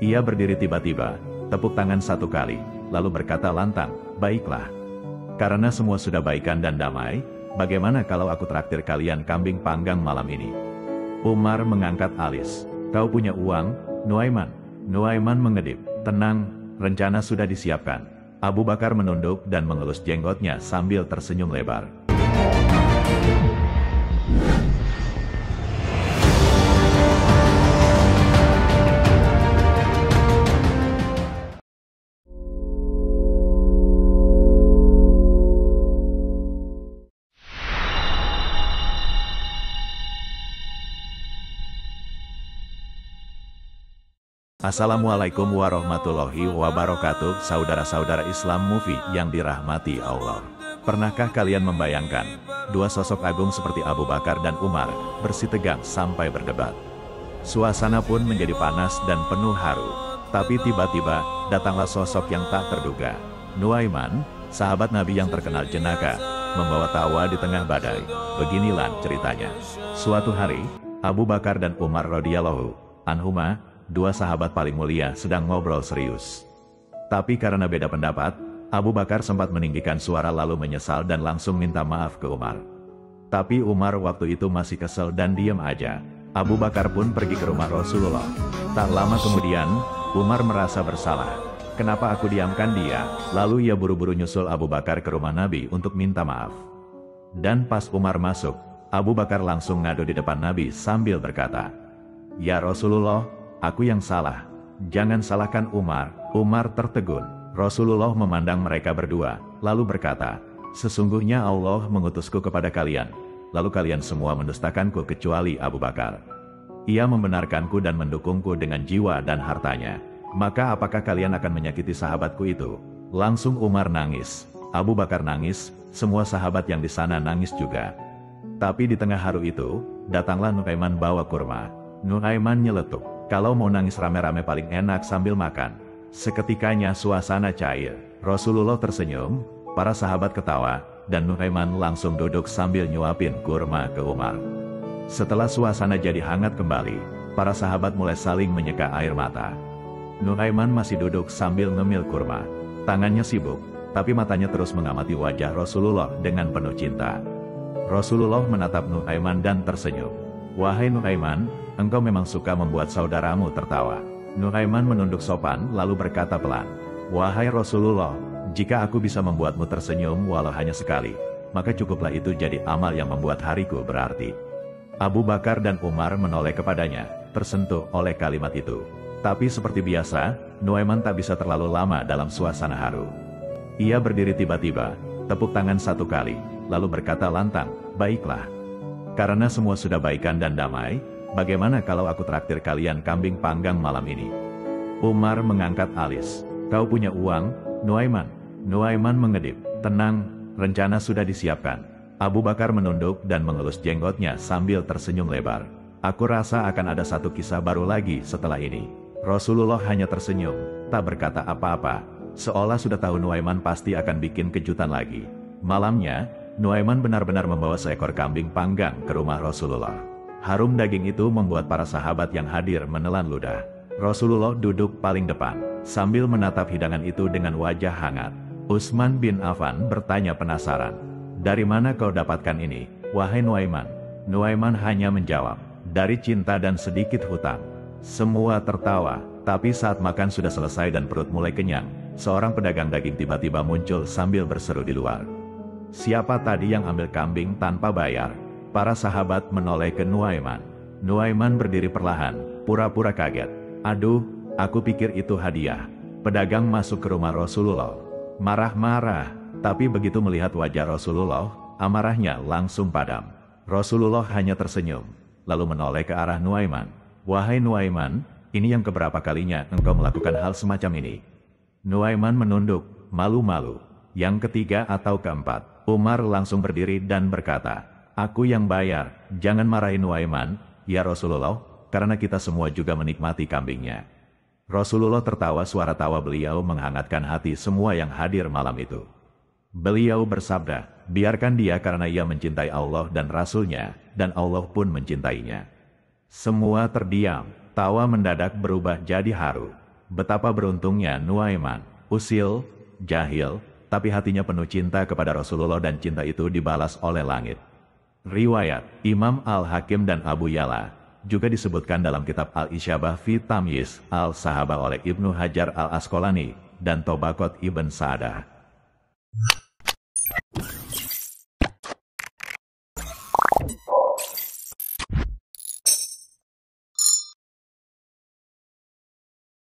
Ia berdiri tiba-tiba, tepuk tangan satu kali, lalu berkata lantang, "Baiklah. Karena semua sudah baikan dan damai, bagaimana kalau aku traktir kalian kambing panggang malam ini?" Umar mengangkat alis. "Kau punya uang, Nuaiman?" Nuaiman mengedip. "Tenang, rencana sudah disiapkan." Abu Bakar menunduk dan mengelus jenggotnya sambil tersenyum lebar. Assalamualaikum warahmatullahi wabarakatuh, saudara-saudara Islam Movie yang dirahmati Allah. Pernahkah kalian membayangkan, dua sosok agung seperti Abu Bakar dan Umar, bersitegang sampai berdebat? Suasana pun menjadi panas dan penuh haru. Tapi tiba-tiba, datanglah sosok yang tak terduga. Nuaiman, sahabat Nabi yang terkenal jenaka, membawa tawa di tengah badai. Beginilah ceritanya. Suatu hari, Abu Bakar dan Umar radhiyallahu anhuma, dua sahabat paling mulia, sedang ngobrol serius. Tapi karena beda pendapat, Abu Bakar sempat meninggikan suara lalu menyesal dan langsung minta maaf ke Umar. Tapi Umar waktu itu masih kesel dan diam aja. Abu Bakar pun pergi ke rumah Rasulullah. Tak lama kemudian, Umar merasa bersalah. Kenapa aku diamkan dia? Lalu ia buru-buru nyusul Abu Bakar ke rumah Nabi untuk minta maaf. Dan pas Umar masuk, Abu Bakar langsung ngadu di depan Nabi sambil berkata, "Ya Rasulullah, aku yang salah. Jangan salahkan Umar." Umar tertegun. Rasulullah memandang mereka berdua, lalu berkata, "Sesungguhnya Allah mengutusku kepada kalian. Lalu kalian semua mendustakanku kecuali Abu Bakar. Ia membenarkanku dan mendukungku dengan jiwa dan hartanya. Maka apakah kalian akan menyakiti sahabatku itu?" Langsung Umar nangis. Abu Bakar nangis, semua sahabat yang di sana nangis juga. Tapi di tengah haru itu, datanglah Nuaiman bawa kurma. Nuaiman nyeletuk, "Kalau mau nangis rame-rame paling enak sambil makan." Seketikanya suasana cair. Rasulullah tersenyum, para sahabat ketawa, dan Nuaiman langsung duduk sambil nyuapin kurma ke Umar. Setelah suasana jadi hangat kembali, para sahabat mulai saling menyeka air mata. Nuaiman masih duduk sambil ngemil kurma. Tangannya sibuk, tapi matanya terus mengamati wajah Rasulullah dengan penuh cinta. Rasulullah menatap Nuaiman dan tersenyum. "Wahai Nuaiman, engkau memang suka membuat saudaramu tertawa." Nuaiman menunduk sopan lalu berkata pelan, "Wahai Rasulullah, jika aku bisa membuatmu tersenyum walau hanya sekali, maka cukuplah itu jadi amal yang membuat hariku berarti." Abu Bakar dan Umar menoleh kepadanya, tersentuh oleh kalimat itu. Tapi seperti biasa, Nuaiman tak bisa terlalu lama dalam suasana haru. Ia berdiri tiba-tiba, tepuk tangan satu kali, lalu berkata lantang, "Baiklah. Karena semua sudah baikan dan damai, bagaimana kalau aku traktir kalian kambing panggang malam ini?" Umar mengangkat alis. "Kau punya uang, Nuaiman?" Nuaiman mengedip. "Tenang, rencana sudah disiapkan." Abu Bakar menunduk dan mengelus jenggotnya sambil tersenyum lebar. "Aku rasa akan ada satu kisah baru lagi setelah ini." Rasulullah hanya tersenyum, tak berkata apa-apa, seolah sudah tahu Nuaiman pasti akan bikin kejutan lagi. Malamnya, Nuaiman benar-benar membawa seekor kambing panggang ke rumah Rasulullah. Harum daging itu membuat para sahabat yang hadir menelan ludah. Rasulullah duduk paling depan, sambil menatap hidangan itu dengan wajah hangat. Utsman bin Affan bertanya penasaran, "Dari mana kau dapatkan ini, wahai Nuaiman?" Nuaiman hanya menjawab, "Dari cinta dan sedikit hutang." Semua tertawa, tapi saat makan sudah selesai dan perut mulai kenyang, seorang pedagang daging tiba-tiba muncul sambil berseru di luar, "Siapa tadi yang ambil kambing tanpa bayar?" Para sahabat menoleh ke Nuaiman. Nuaiman berdiri perlahan, pura-pura kaget. "Aduh, aku pikir itu hadiah." Pedagang masuk ke rumah Rasulullah. Marah-marah, tapi begitu melihat wajah Rasulullah, amarahnya langsung padam. Rasulullah hanya tersenyum, lalu menoleh ke arah Nuaiman. "Wahai Nuaiman, ini yang keberapa kalinya engkau melakukan hal semacam ini?" Nuaiman menunduk, malu-malu. Yang ketiga atau keempat. Umar langsung berdiri dan berkata, "Aku yang bayar." "Jangan marahin Nuaiman, ya Rasulullah, karena kita semua juga menikmati kambingnya." Rasulullah tertawa, suara tawa beliau menghangatkan hati semua yang hadir malam itu. Beliau bersabda, "Biarkan dia karena ia mencintai Allah dan Rasul-Nya, dan Allah pun mencintainya." Semua terdiam, tawa mendadak berubah jadi haru. Betapa beruntungnya Nuaiman, usil, jahil, tapi hatinya penuh cinta kepada Rasulullah dan cinta itu dibalas oleh langit. Riwayat Imam Al-Hakim dan Abu Ya'la juga disebutkan dalam kitab Al-Isyabah fi Tamyiz Al-Sahabah oleh Ibnu Hajar Al-Asqalani dan Tobaqot Ibn Sa'dah.